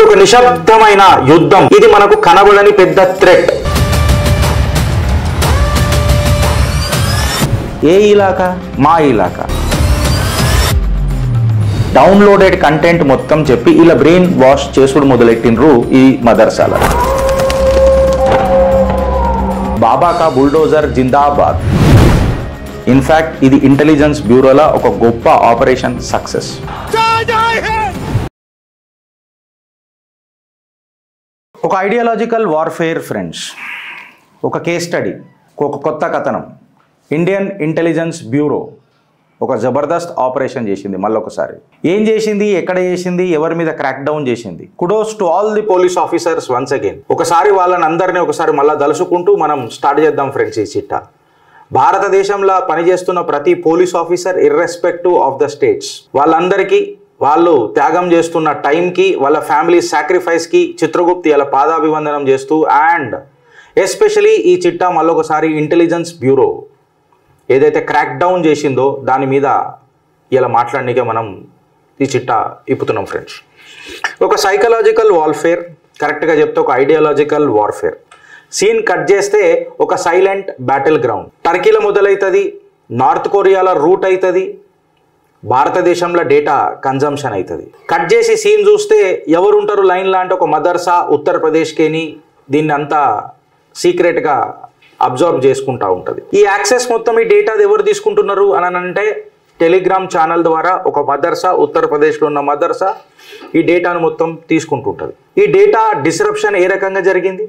ఇది ఒక నిశ్శబ్దమైన యుద్ధం. ఇది మనకు కనబడని పెద్ద థ్రెట్. ఏ ఇలాకా? మా ఇలాకా. డౌన్లోడెడ్ కంటెంట్ మొత్తం చెప్పి ఇలా బ్రెయిన్ వాష్ చేసుడు మొదలెట్టినరు ఈ మదర్సాల. బాబా కా బుల్డోజర్ జిందాబాద్. ఇన్ఫాక్ట్ ఇది ఇంటెలిజెన్స్ బ్యూరోల ఒక గొప్ప ఆపరేషన్ సక్సెస్. ఒక ఐడియాలజికల్ వార్ఫేర్ ఫ్రెండ్స్, ఒక కేస్ స్టడీ, ఒక కొత్త కథనం. ఇండియన్ ఇంటెలిజెన్స్ బ్యూరో ఒక జబర్దస్త్ ఆపరేషన్ చేసింది. మళ్ళొకసారి ఏం చేసింది, ఎక్కడ చేసింది, ఎవరి మీద క్రాక్ డౌన్ చేసింది? Kudos to all the police officers once again. ఒకసారి వాళ్ళని అందరినీ ఒకసారి మళ్ళీ దలుచుకుంటూ మనం స్టార్ట్ చేద్దాం ఫ్రెండ్స్ ఈ చిట్టా. భారతదేశంలో పనిచేస్తున్న ప్రతి police officer irrespective of the states, వాళ్ళందరికీ వాళ్ళు త్యాగం చేస్తున్న టైంకి, వాళ్ళ ఫ్యామిలీ సాక్రిఫైస్కి చిత్రగుప్తి అలా పాదాభివందనం చేస్తూ, అండ్ ఎస్పెషలీ ఈ చిట్టా మళ్ళొకసారి ఇంటెలిజెన్స్ బ్యూరో ఏదైతే క్రాక్ డౌన్ చేసిందో దాని మీద ఇలా మాట్లాడనికే మనం ఈ చిట్టా ఇప్పుతున్నాం ఫ్రెండ్స్. ఒక సైకలాజికల్ వార్ఫేర్, కరెక్ట్గా చెప్తే ఒక ఐడియాలజికల్ వార్ఫేర్. సీన్ కట్ చేస్తే ఒక సైలెంట్ బ్యాటిల్ గ్రౌండ్. టర్కీలో మొదలవుతుంది, నార్త్ కొరియాలో రూట్ అవుతుంది, భారతదేశంలో డేటా కన్జంప్షన్ అవుతుంది. కట్ చేసి సీన్ చూస్తే ఎవరుంటారు లైన్ లాంటి ఒక మదర్సా ఉత్తరప్రదేశ్కేని దీన్ని అంతా సీక్రెట్గా అబ్జర్వ్ చేసుకుంటూ ఉంటుంది. ఈ యాక్సెస్ మొత్తం ఈ డేటా ఎవరు తీసుకుంటున్నారు అని అంటే టెలిగ్రామ్ ఛానల్ ద్వారా ఒక మదర్సా, ఉత్తరప్రదేశ్లో ఉన్న మదర్సా ఈ డేటాను మొత్తం తీసుకుంటుంటుంది. ఈ డేటా డిస్రప్షన్ ఏ రకంగా జరిగింది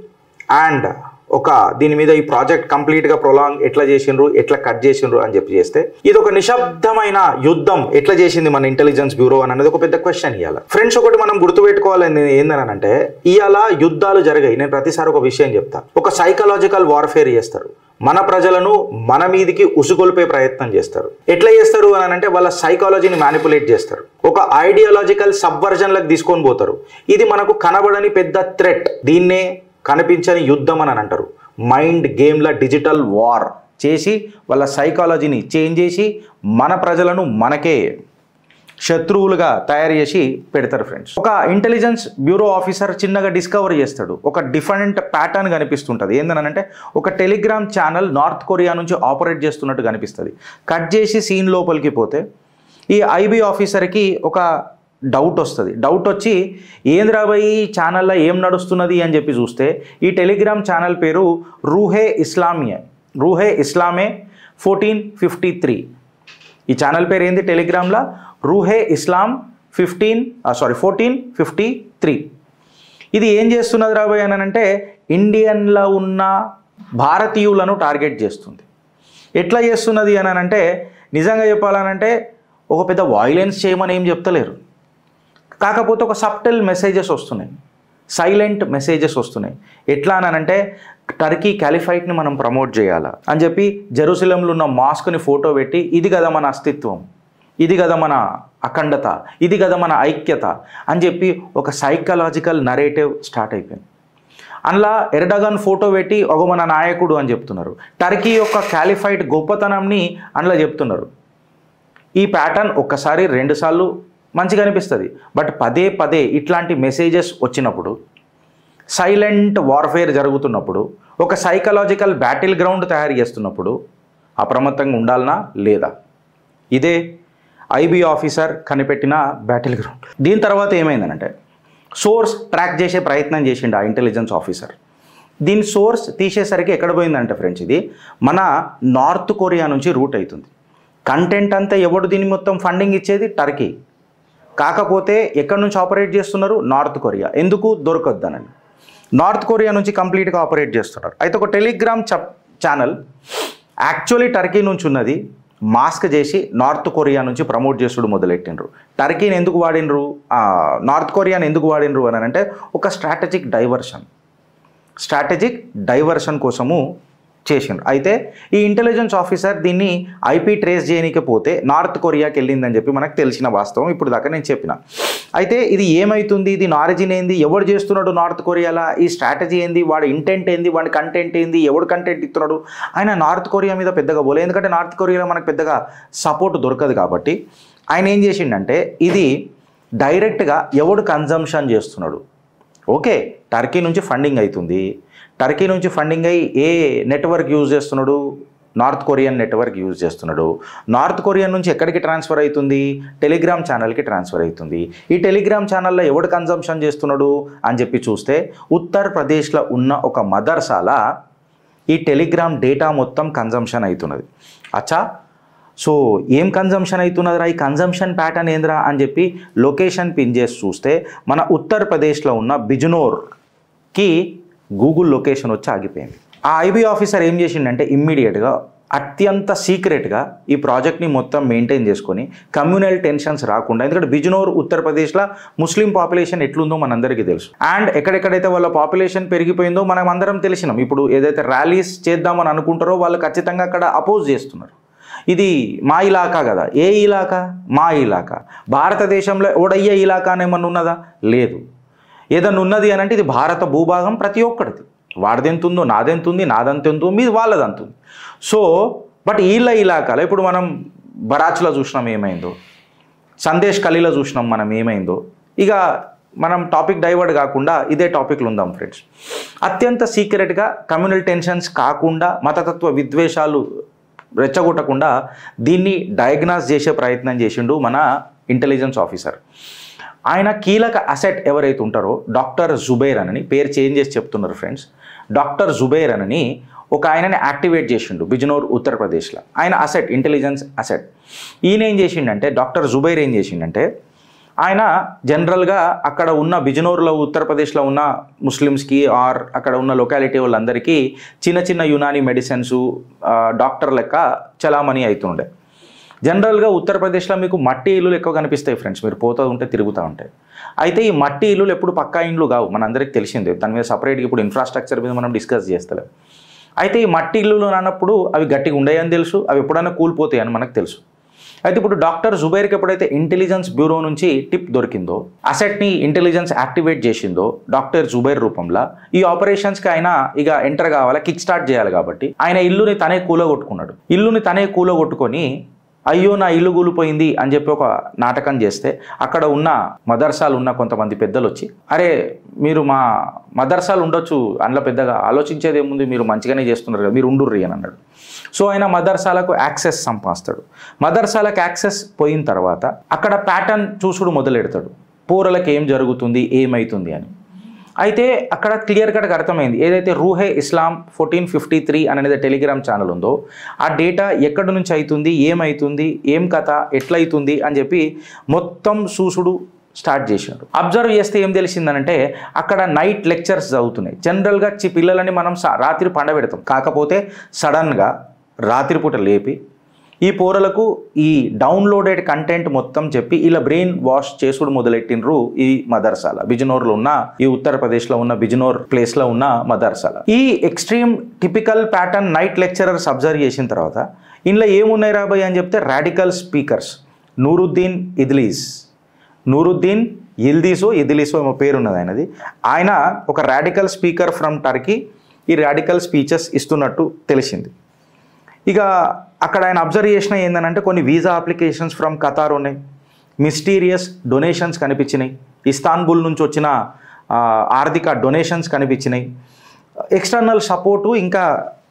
అండ్ ఒక దీని మీద ఈ ప్రాజెక్ట్ కంప్లీట్గా ప్రొలాంగ్ ఎట్లా చేసిండ్రు, ఎట్లా కట్ చేసిండ్రు అని చెప్పి చేస్తే ఇది ఒక నిశ్శబ్దమైన యుద్ధం ఎట్లా చేసింది మన ఇంటెలిజెన్స్ బ్యూరో అనేది ఒక పెద్ద క్వశ్చన్ ఇవాళ ఫ్రెండ్స్. ఒకటి మనం గుర్తుపెట్టుకోవాలని ఏందనంటే ఇవాళ యుద్ధాలు జరిగాయి. నేను ప్రతిసారి ఒక విషయం చెప్తా. ఒక సైకలాజికల్ వార్ఫేర్ చేస్తారు, మన ప్రజలను మన మీదికి ఉసుగొల్పే ప్రయత్నం చేస్తారు. ఎట్లా చేస్తారు అని అంటే వాళ్ళ సైకాలజీని మ్యానిపులేట్ చేస్తారు, ఒక ఐడియాలజికల్ సబ్వర్జన్లకు తీసుకొని పోతారు. ఇది మనకు కనబడని పెద్ద థ్రెట్. దీన్నే కనిపించని యుద్ధం అని అంటారు. మైండ్ గేమ్ల డిజిటల్ వార్ చేసి వాళ్ళ సైకాలజీని చేంజ్ చేసి మన ప్రజలను మనకే శత్రువులుగా తయారు చేసి పెడతారు ఫ్రెండ్స్. ఒక ఇంటెలిజెన్స్ బ్యూరో ఆఫీసర్ చిన్నగా డిస్కవర్ చేస్తాడు, ఒక డిఫరెంట్ ప్యాటర్న్ కనిపిస్తుంటుంది. ఏందనంటే ఒక టెలిగ్రామ్ ఛానల్ నార్త్ కొరియా నుంచి ఆపరేట్ చేస్తున్నట్టు కనిపిస్తుంది. కట్ చేసి సీన్ లోపలికి పోతే ఈ ఐబీ ఆఫీసర్కి ఒక డౌట్ వస్తుంది. డౌట్ వచ్చి ఏంద్రాబాయి ఈ ఛానల్లో ఏం నడుస్తున్నది అని చెప్పి చూస్తే ఈ టెలిగ్రామ్ ఛానల్ పేరు రూహే ఇస్లామే 1453. ఈ ఛానల్ పేరు ఏంది టెలిగ్రామ్లో? రూహే ఇస్లాం 1453. ఇది ఏం చేస్తున్నది రాబోయే అని అంటే ఇండియన్లో ఉన్న భారతీయులను టార్గెట్ చేస్తుంది. ఎట్లా చేస్తున్నది అని అంటే నిజంగా చెప్పాలనంటే ఒక పెద్ద వాయిలెన్స్ చేయమని ఏం చెప్తలేరు, కాకపోతే ఒక సబ్టల్ మెసేజెస్ వస్తున్నాయి, సైలెంట్ మెసేజెస్ వస్తున్నాయి. ఎట్లా అని అంటే టర్కీ క్యాలిఫైట్ని మనం ప్రమోట్ చేయాలా అని చెప్పి జెరూసలంలో ఉన్న మాస్క్ని ఫోటో పెట్టి ఇది కదా మన అస్తిత్వం, ఇది కదా మన అఖండత, ఇది కదా మన ఐక్యత అని చెప్పి ఒక సైకలాజికల్ నరేటివ్ స్టార్ట్ అయిపోయింది. అందులో ఎర్డగన్ ఫోటో పెట్టి ఒక మన నాయకుడు అని చెప్తున్నారు. టర్కీ యొక్క క్యాలిఫైట్ గొప్పతనంని అందులో చెప్తున్నారు. ఈ ప్యాటర్న్ ఒక్కసారి 2 సార్లు మంచిగా అనిపిస్తుంది, బట్ పదే పదే ఇట్లాంటి మెసేజెస్ వచ్చినప్పుడు, సైలెంట్ వార్ఫేర్ జరుగుతున్నప్పుడు, ఒక సైకలాజికల్ బ్యాటిల్ గ్రౌండ్ తయారు చేస్తున్నప్పుడు అప్రమత్తంగా ఉండాలనా లేదా? ఇదే ఐబీ ఆఫీసర్ కనిపెట్టిన బ్యాటిల్ గ్రౌండ్. దీని తర్వాత ఏమైందనంటే సోర్స్ ట్రాక్ చేసే ప్రయత్నం చేసిండు ఆ ఇంటెలిజెన్స్ ఆఫీసర్. దీని సోర్స్ తీసేసరికి ఎక్కడ పోయిందంటే ఫ్రెండ్స్ ఇది మన నార్త్ కొరియా నుంచి రూట్ అవుతుంది. కంటెంట్ అంతా ఎవడు దీని మొత్తం ఫండింగ్ ఇచ్చేది? టర్కీ. కాకపోతే ఎక్కడి నుంచి ఆపరేట్ చేస్తున్నారు? North Korea. ఎందుకు? దొరకొద్దనని నార్త్ కొరియా నుంచి కంప్లీట్గా ఆపరేట్ చేస్తున్నారు. అయితే ఒక టెలిగ్రామ్ ఛానల్ యాక్చువల్లీ టర్కీ నుంచి ఉన్నది మాస్క్ చేసి నార్త్ కొరియా నుంచి ప్రమోట్ చేసుడు మొదలెట్టిండ్రు. టర్కీని ఎందుకు వాడినరు, నార్త్ కొరియాని ఎందుకు వాడినరు అని అంటే ఒక స్ట్రాటజిక్ డైవర్షన్ కోసము చేసిండ్రు. అయితే ఈ ఇంటెలిజెన్స్ ఆఫీసర్ దీన్ని ఐపీ ట్రేస్ చేయడానికి పోతే నార్త్ కొరియాకి వెళ్ళిందని చెప్పి మనకు తెలిసిన వాస్తవం ఇప్పుడు దాకా నేను చెప్పిన. అయితే ఇది ఏమవుతుంది, దీని ఆరిజిన్ ఏంది, ఎవడు చేస్తున్నాడు నార్త్ కొరియాలో, ఈ స్ట్రాటజీ ఏంది, వాడి ఇంటెంట్ ఏంది, వాడి కంటెంట్ ఏంది, ఎవడు కంటెంట్ ఇస్తున్నాడు, ఆయన నార్త్ కొరియా మీద పెద్దగా పోలే. ఎందుకంటే నార్త్ కొరియాలో మనకు పెద్దగా సపోర్ట్ దొరకదు కాబట్టి ఆయన ఏం చేసిండంటే ఇది డైరెక్ట్గా ఎవడు కన్జంప్షన్ చేస్తున్నాడు, ఓకే, టర్కీ నుంచి ఫండింగ్ అవుతుంది. టర్కీ నుంచి ఫండింగ్ అయ్యి ఏ నెట్వర్క్ యూజ్ చేస్తున్నాడు? నార్త్ కొరియన్ నెట్వర్క్ యూజ్ చేస్తున్నాడు. నార్త్ కొరియన్ నుంచి ఎక్కడికి ట్రాన్స్ఫర్ అవుతుంది? టెలిగ్రామ్ ఛానల్కి ట్రాన్స్ఫర్ అవుతుంది. ఈ టెలిగ్రామ్ ఛానల్లో ఎవడు కన్జంప్షన్ చేస్తున్నాడు అని చెప్పి చూస్తే ఉత్తరప్రదేశ్లో ఉన్న ఒక మదర్సాల ఈ టెలిగ్రామ్ డేటా మొత్తం కన్జంప్షన్ అవుతున్నది. అచ్చా, సో ఏం కన్జంప్షన్ అవుతున్నదిరా, ఈ కన్జంప్షన్ ప్యాటర్న్ ఏంద్రా అని చెప్పి లొకేషన్ పిన్ చేసి చూస్తే మన ఉత్తరప్రదేశ్లో ఉన్న బిజ్నోర్కి గూగుల్ లొకేషన్ వచ్చి ఆగిపోయింది. ఆ ఐబీ ఆఫీసర్ ఏం చేసిండంటే ఇమ్మీడియట్గా అత్యంత సీక్రెట్గా ఈ ప్రాజెక్ట్ని మొత్తం మెయింటైన్ చేసుకొని కమ్యూనల్ టెన్షన్స్ రాకుండా, ఎందుకంటే బిజ్నోర్ ఉత్తరప్రదేశ్లో ముస్లిం పాపులేషన్ ఎట్లుందో మనందరికీ తెలుసు. అండ్ ఎక్కడెక్కడైతే వాళ్ళ పాపులేషన్ పెరిగిపోయిందో మనం అందరం తెలిసినాం. ఇప్పుడు ఏదైతే ర్యాలీస్ చేద్దామని అనుకుంటారో వాళ్ళు ఖచ్చితంగా అక్కడ అపోజ్ చేస్తున్నారు. ఇది మా ఇలాకా కదా. ఏ ఇలాకా? మా ఇలాకా. భారతదేశంలో ఓడయ్యే ఇలాకా అనేమన్నా ఉన్నదా? లేదు. ఏదన్నా ఉన్నది అని అంటే ఇది భారత భూభాగం ప్రతి ఒక్కడిది. వాడిదెంతుందో, నాదెంతుంది, నాదంతెంతో, మీది వాళ్ళదంతుంది. సో బట్ వీళ్ళ ఇలాకాలో ఇప్పుడు మనం బరాచ్లో చూసినాం ఏమైందో, సందేశ్ ఖలీలో చూసినాం మనం ఏమైందో. ఇక మనం టాపిక్ డైవర్ట్ కాకుండా ఇదే టాపిక్లు ఉందాం ఫ్రెండ్స్. అత్యంత సీక్రెట్గా కమ్యూనల్ టెన్షన్స్ కాకుండా, మతతత్వ విద్వేషాలు రెచ్చగొట్టకుండా దీన్ని డయాగ్నాస్ చేసే ప్రయత్నం చేసిండు మన ఇంటెలిజెన్స్ ఆఫీసర్. ఆయన కీలక అసెట్ ఎవరైతే ఉంటారో డాక్టర్ జుబైర్ అని, పేరు చేంజ్ చేసి చెప్తున్నారు ఫ్రెండ్స్, డాక్టర్ జుబైర్ అని ఒక ఆయనని యాక్టివేట్ చేసిండు బిజ్నోర్ ఉత్తరప్రదేశ్లో. ఆయన అసెట్, ఇంటెలిజెన్స్ అసెట్. ఈయన ఏం చేసిండంటే, డాక్టర్ జుబైర్ ఏం చేసిండంటే, ఆయన జనరల్గా అక్కడ ఉన్న బిజ్నోర్లో ఉత్తరప్రదేశ్లో ఉన్న ముస్లిమ్స్కి ఆర్ అక్కడ ఉన్న లొకాలిటీ వాళ్ళందరికీ చిన్న చిన్న యునానీ మెడిసిన్స్ డాక్టర్ లెక్క చలామణి అవుతుండే. జనరల్గా ఉత్తరప్రదేశ్లో మీకు మట్టి ఇల్లులు ఎక్కువ కనిపిస్తాయి ఫ్రెండ్స్, మీరు పోతూ ఉంటే తిరుగుతూ ఉంటాయి. అయితే ఈ మట్టి ఇల్లులు ఎప్పుడు పక్కా ఇండ్లు కావు, మనందరికీ తెలిసిందే. దాని మీద సపరేట్గా ఇప్పుడు ఇన్ఫ్రాస్ట్రక్చర్ మీద మనం డిస్కస్ చేస్తలేం. అయితే ఈ మట్టి ఇల్లులు అన్నప్పుడు అవి గట్టిగా ఉండేయని తెలుసు, అవి ఎప్పుడైనా కూలిపోతాయి అని మనకు తెలుసు. అయితే ఇప్పుడు డాక్టర్ జుబైర్కి ఎప్పుడైతే ఇంటెలిజెన్స్ బ్యూరో నుంచి టిప్ దొరికిందో, అసెట్ని ఇంటెలిజెన్స్ యాక్టివేట్ చేసిందో డాక్టర్ జుబైర్ రూపంలో, ఈ ఆపరేషన్స్కి ఆయన ఇక ఎంటర్ కావాలి, కిక్ స్టార్ట్ చేయాలి. కాబట్టి ఆయన ఇల్లుని తనే కూలగొట్టుకున్నాడు. ఇల్లుని తనే కూలగొట్టుకొని అయ్యో నా ఇల్లు కూలిపోయింది అని చెప్పి ఒక నాటకం చేస్తే, అక్కడ ఉన్న మదర్సాలు ఉన్న కొంతమంది పెద్దలు వచ్చి, అరే మీరు మా మదర్సాలు ఉండొచ్చు, అందులో పెద్దగా ఆలోచించేది ఏముంది, మీరు మంచిగానే చేస్తున్నారు కదా, మీరు ఉండుర్రి అని అన్నాడు. సో ఆయన మదర్సాలకు యాక్సెస్ సంపాదిస్తాడు. మదర్సాలకు యాక్సెస్ పోయిన తర్వాత అక్కడ ప్యాటర్న్ చూసుడు మొదలెడతాడు, పూరలకు ఏం జరుగుతుంది, ఏమవుతుంది అని. అయితే అక్కడ క్లియర్ కట్గా అర్థమైంది, ఏదైతే రూహే ఇస్లాం 1453 అనేది టెలిగ్రామ్ ఛానల్ ఉందో, ఆ డేటా ఎక్కడి నుంచి అవుతుంది, ఏమవుతుంది, ఏం కథ, ఎట్లయితుంది అని చెప్పి మొత్తం చూసుడు స్టార్ట్ చేశాడు. అబ్జర్వ్ చేస్తే ఏం తెలిసిందనంటే, అక్కడ నైట్ లెక్చర్స్ చదువుతున్నాయి. జనరల్గా పిల్లలని మనం రాత్రి పండబెడతాం, కాకపోతే సడన్గా రాత్రిపూట లేపి ఈ పోరలకు ఈ డౌన్లోడెడ్ కంటెంట్ మొత్తం చెప్పి ఇలా బ్రెయిన్ వాష్ చేసుడు మొదలెట్టినరు ఈ మదర్సాల. బిజ్నోర్లో ఉన్న, ఈ ఉత్తరప్రదేశ్లో ఉన్న బిజ్నోర్ ప్లేస్లో ఉన్న మదర్సాల. ఈ extreme typical pattern night lecturers observe చేసిన తర్వాత ఇందులో ఏమున్నాయి రాబాయ్ అని చెప్తే, రాడికల్ స్పీకర్స్ నూరుద్దీన్ ఇద్లీసో ఏమో పేరున్నది ఆయనది. ఆయన ఒక రాడికల్ స్పీకర్ ఫ్రమ్ టర్కీ ఈ రాడికల్ స్పీచెస్ ఇస్తున్నట్టు తెలిసింది. ఇక అక్కడ ఆయన అబ్జర్వ్ చేసిన ఏంటంటే, కొన్ని వీసా అప్లికేషన్స్ ఫ్రమ్ ఖతార్ ఉన్నాయి, మిస్టీరియస్ డొనేషన్స్ కనిపించినాయి, ఇస్తాన్బుల్ నుంచి వచ్చిన ఆర్థిక డొనేషన్స్ కనిపించినాయి, ఎక్స్టర్నల్ సపోర్టు, ఇంకా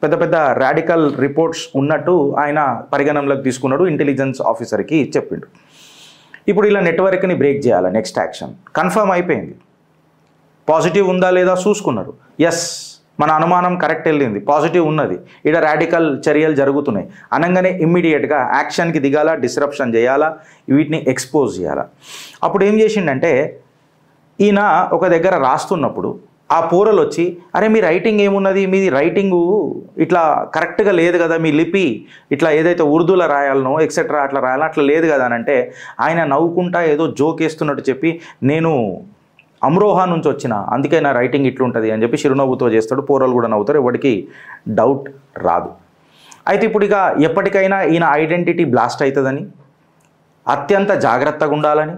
పెద్ద పెద్ద రాడికల్ రిపోర్ట్స్ ఉన్నట్టు ఆయన పరిగణనలోకి తీసుకున్నాడు. ఇంటెలిజెన్స్ ఆఫీసర్కి చెప్పిండు. ఇప్పుడు ఇలా నెట్వర్క్ని బ్రేక్ చేయాలి. నెక్స్ట్ యాక్షన్ కన్ఫర్మ్ అయిపోయింది. పాజిటివ్ ఉందా లేదా చూసుకున్నారు. ఎస్, మన అనుమానం కరెక్ట్ వెళ్ళింది, పాజిటివ్ ఉన్నది, ఇక్కడ రాడికల్ చర్యలు జరుగుతున్నాయి అనగానే ఇమ్మీడియట్గా యాక్షన్కి దిగాల, డిస్రప్షన్ చేయాలా, వీటిని ఎక్స్పోజ్ చేయాలా. అప్పుడు ఏం చేసిండంటే, ఈయన ఒక దగ్గర రాస్తున్నప్పుడు ఆ పూరలు వచ్చి, అరే మీ రైటింగ్ ఏమున్నది, మీది రైటింగు ఇట్లా కరెక్ట్గా లేదు కదా, మీ లిపి ఇట్లా ఏదైతే ఉర్దూలో రాయాలనో ఎక్సెట్రా అట్లా రాయాలో అట్లా లేదు కదా అని అంటే, ఆయన నవ్వుకుంటా ఏదో జోక్ వేస్తున్నట్టు చెప్పి, నేను అమ్రోహా నుంచి వచ్చిన, అందుకే నా రైటింగ్ ఇట్లుంటుంది అని చెప్పి చిరునవ్వుతో చేస్తాడు. పూరలు కూడా నవ్వుతారు, ఎవరికి డౌట్ రాదు. అయితే ఇప్పుడు ఇక ఎప్పటికైనా ఈయన ఐడెంటిటీ బ్లాస్ట్ అవుతుందని, అత్యంత జాగ్రత్తగా ఉండాలని,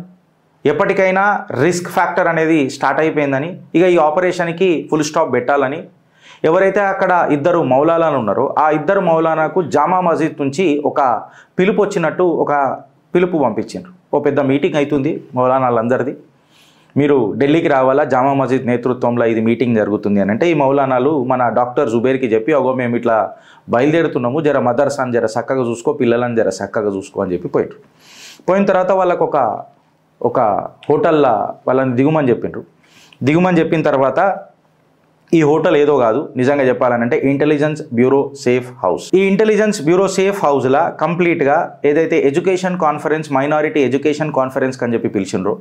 ఎప్పటికైనా రిస్క్ ఫ్యాక్టర్ అనేది స్టార్ట్ అయిపోయిందని, ఇక ఈ ఆపరేషన్కి ఫుల్ స్టాప్ పెట్టాలని ఎవరైతే అక్కడ ఇద్దరు మౌలానాలు ఉన్నారో ఆ ఇద్దరు మౌలానాకు జామా మస్జిద్ నుంచి ఒక పిలుపు వచ్చినట్టు ఒక పిలుపు పంపించారు. ఓ పెద్ద మీటింగ్ అవుతుంది మౌలానాలందరిది. మీరు ఢిల్లీకి రావాలా, జామా మస్జిద్ నేతృత్వంలో ఇది మీటింగ్ జరుగుతుంది అని అంటే ఈ మౌలానాలు మన డాక్టర్ జుబేర్కి చెప్పి అగో మేము ఇట్లా బయలుదేరుతున్నాము, జర మదర్సాని జర చక్కగా చూసుకో, పిల్లలని జర చక్కగా చూసుకో అని చెప్పి పోయిన తర్వాత వాళ్ళకు ఒక హోటల్లో వాళ్ళని దిగుమని చెప్పిన తర్వాత ఈ హోటల్ ఏదో కాదు, నిజంగా చెప్పాలనంటే ఇంటెలిజెన్స్ బ్యూరో సేఫ్ హౌస్. ఈ ఇంటెలిజెన్స్ బ్యూరో సేఫ్ హౌస్లా కంప్లీట్గా ఏదైతే education conference, minority education conference అని చెప్పి పిలిచిండ్రో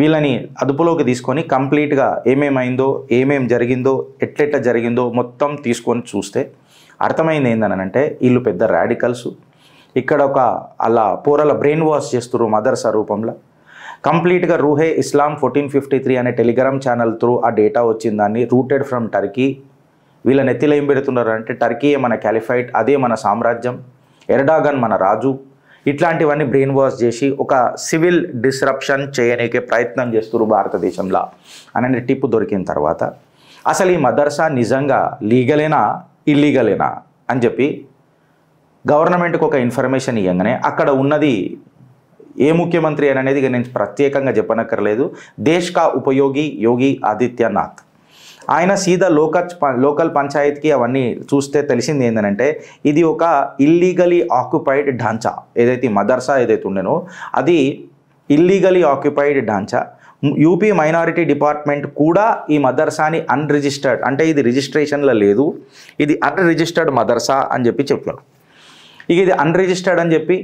వీళ్ళని అదుపులోకి తీసుకొని కంప్లీట్గా ఏమేమైందో, ఏమేం జరిగిందో, ఎట్లెట్లా జరిగిందో మొత్తం తీసుకొని చూస్తే అర్థమైంది ఏందనంటే వీళ్ళు పెద్ద రాడికల్స్. ఇక్కడ అలా పోరల బ్రెయిన్ వాష్ చేస్తున్నారు మదర్సా రూపంలో. కంప్లీట్గా రూహే ఇస్లాం 1453 అనే టెలిగ్రామ్ ఛానల్ త్రూ ఆ డేటా వచ్చిందాన్ని రూటెడ్ ఫ్రమ్ టర్కీ. వీళ్ళని ఎత్తిలో ఏం పెడుతున్నారు అంటే టర్కీయే మన క్యాలిఫైట్, అదే మన సామ్రాజ్యం, ఎర్డాగన్ మన రాజు, ఇట్లాంటివన్నీ బ్రెయిన్ వాష్ చేసి ఒక సివిల్ డిస్రప్షన్ చేయడానికి ప్రయత్నం చేస్తున్నారు భారతదేశంలో అనే టిప్పు దొరికిన తర్వాత అసలు ఈ మదర్సా నిజంగా లీగలేనా ఇల్లీగలేనా అని చెప్పి గవర్నమెంట్కి ఒక ఇన్ఫర్మేషన్ ఇవ్వగానే అక్కడ ఉన్నది ఏ ముఖ్యమంత్రి అనేది నేను ప్రత్యేకంగా చెప్పనక్కర్లేదు, దేశ్ కా ఉపయోగి యోగి ఆదిత్యనాథ్. ఆయన సీదా లోకల్ పంచాయత్కి అవన్నీ చూస్తే తెలిసింది ఏంటంటే ఇది ఒక ఇల్లీగలీ ఆక్యుపైడ్ ఢాంచా. ఏదైతే మదర్సా ఏదైతే ఉండేనో అది ఇల్లీగలీ ఆక్యుపైడ్ ఢాంచా. యూపీ మైనారిటీ డిపార్ట్మెంట్ కూడా ఈ మదర్సాని అన్రిజిస్టర్డ్, అంటే ఇది రిజిస్ట్రేషన్లో లేదు, ఇది అన్రిజిస్టర్డ్ మదర్సా అని చెప్పారు. ఇక ఇది అన్రిజిస్టర్డ్ అని చెప్పి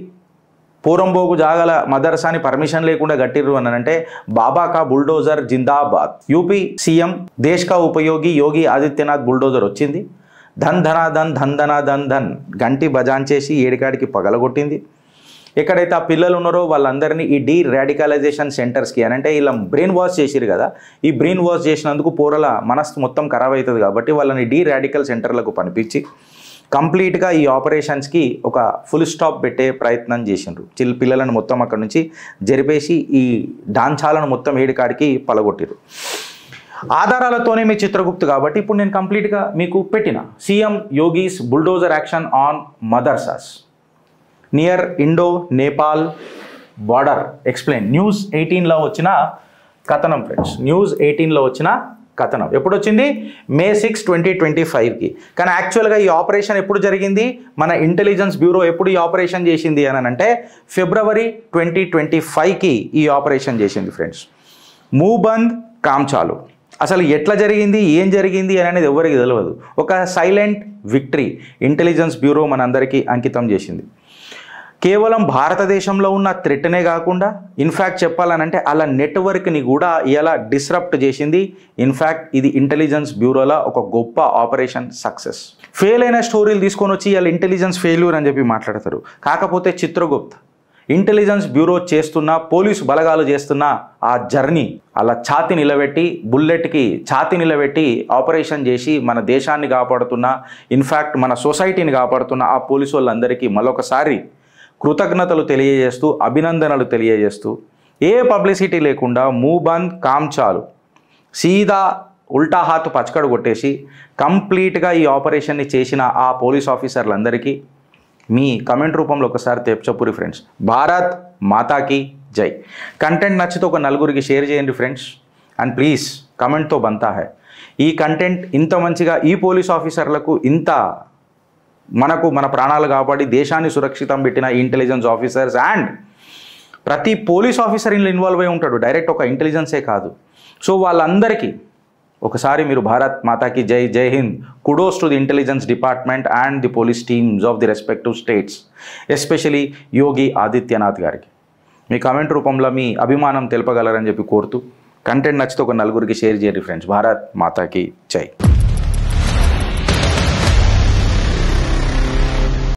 పూరంబోగు జాగల మదర్సాని పర్మిషన్ లేకుండా కట్టిర్రు అని అంటే బాబా కా బుల్డోజర్ జిందాబాద్. యూపీ సీఎం దేశ్ కా ఉపయోగి యోగి ఆదిత్యనాథ్ బుల్డోజర్ వచ్చింది, ధన్ ధనాధన్ ధన్ ధనాధన్ ధన్ గంటి బజాంచేసి ఏడికాడికి పగలగొట్టింది. ఎక్కడైతే ఆ పిల్లలు ఉన్నారో వాళ్ళందరినీ ఈ డీ రాడికలైజేషన్ సెంటర్స్కి అని అంటే ఇలా బ్రెయిన్ వాష్ చేసిరు కదా, ఈ బ్రెయిన్ వాష్ చేసినందుకు పోరల మనసు మొత్తం ఖరాబ్ అవుతుంది కాబట్టి వాళ్ళని డీ రాడికల్ సెంటర్లకు పంపించి కంప్లీట్గా ఈ ఆపరేషన్స్కి ఒక ఫుల్ స్టాప్ పెట్టే ప్రయత్నం చేసిండ్రు. పిల్లలను మొత్తం అక్కడ నుంచి జరిపేసి ఈ డాంచాలను మొత్తం ఏడికాడికి పలగొట్టిరు. ఆధారాలతోనే మీ చిత్రగుప్తు కాబట్టి ఇప్పుడు నేను కంప్లీట్గా మీకు పెట్టిన CM Yogi's bulldozer action on madrasas near Indo Nepal border explain. News 18లో వచ్చిన కథనం ఫ్రెండ్స్, న్యూస్ 18లో వచ్చిన కథనం. ఎప్పుడు వచ్చింది? May 6, 2025కి. కానీ యాక్చువల్గా ఈ ఆపరేషన్ ఎప్పుడు జరిగింది? మన ఇంటెలిజెన్స్ బ్యూరో ఎప్పుడు ఈ ఆపరేషన్ చేసింది అని అంటే February 2025కి ఈ ఆపరేషన్ చేసింది ఫ్రెండ్స్. మూవ్ బంద్ కామ్ చాలు. అసలు ఎట్లా జరిగింది, ఏం జరిగింది అనేది ఎవరికి తెలియదు. ఒక సైలెంట్ విక్టరీ ఇంటెలిజెన్స్ బ్యూరో మనందరికీ అంకితం చేసింది. కేవలం భారతదేశంలో ఉన్న థ్రెట్నే కాకుండా ఇన్ఫ్యాక్ట్ చెప్పాలనంటే అలా నెట్వర్క్ని కూడా ఇలా డిస్రప్ట్ చేసింది. ఇన్ఫ్యాక్ట్ ఇది ఇంటెలిజెన్స్ బ్యూరోలో ఒక గొప్ప ఆపరేషన్ సక్సెస్. ఫెయిల్ అయిన స్టోరీలు తీసుకొని వచ్చి ఇలా ఇంటెలిజెన్స్ ఫెయిల్యూర్ అని చెప్పి మాట్లాడతారు. కాకపోతే చిత్రగుప్త్ ఇంటెలిజెన్స్ బ్యూరో చేస్తున్న, పోలీసు బలగాలు చేస్తున్న ఆ జర్నీ అలా ఛాతి నిలబెట్టి, బుల్లెట్కి ఛాతి నిలబెట్టి ఆపరేషన్ చేసి మన దేశాన్ని కాపాడుతున్న, ఇన్ఫ్యాక్ట్ మన సొసైటీని కాపాడుతున్న ఆ పోలీసు వాళ్ళందరికీ మరొకసారి కృతజ్ఞతలు తెలియజేస్తూ, అభినందనలు తెలియజేస్తూ, ఏ పబ్లిసిటీ లేకుండా మూవ్ బంద్ కామ్ చాలు సీదా ఉల్టా హాత్ పచ్చకడు కొట్టేసి కంప్లీట్గా ఈ ఆపరేషన్ని చేసిన ఆ పోలీస్ ఆఫీసర్లందరికీ మీ కమెంట్ రూపంలో ఒకసారి చెప్పురి ఫ్రెండ్స్. భారత్ మాతాకి జై. కంటెంట్ నచ్చితే ఒక నలుగురికి షేర్ చేయండి ఫ్రెండ్స్. అండ్ ప్లీజ్ కమెంట్తో బంతా హై. ఈ కంటెంట్ ఇంత మంచిగా ఈ పోలీస్ ఆఫీసర్లకు ఇంత మనకు మన ప్రాణాలు కాపాడి దేశాన్ని సురక్షితం పెట్టిన ఇంటెలిజెన్స్ ఆఫీసర్స్ అండ్ ప్రతి పోలీస్ ఆఫీసర్ ఇందులో ఇన్వాల్వ్ అయి ఉంటాడు, డైరెక్ట్ ఒక ఇంటెలిజెన్సే కాదు. సో వాళ్ళందరికీ ఒకసారి మీరు భారత్ మాతాకి జై, జై Hind. Kudos to the intelligence department and the police teams of the respective states, especially Yogi Adityanath గారికి మీ కమెంట్ రూపంలో మీ అభిమానం తెలపగలరని చెప్పి కోరుతూ, కంటెంట్ నచ్చితే ఒక నలుగురికి షేర్ చేయండి ఫ్రెండ్స్. భారత్ మాతాకి జై.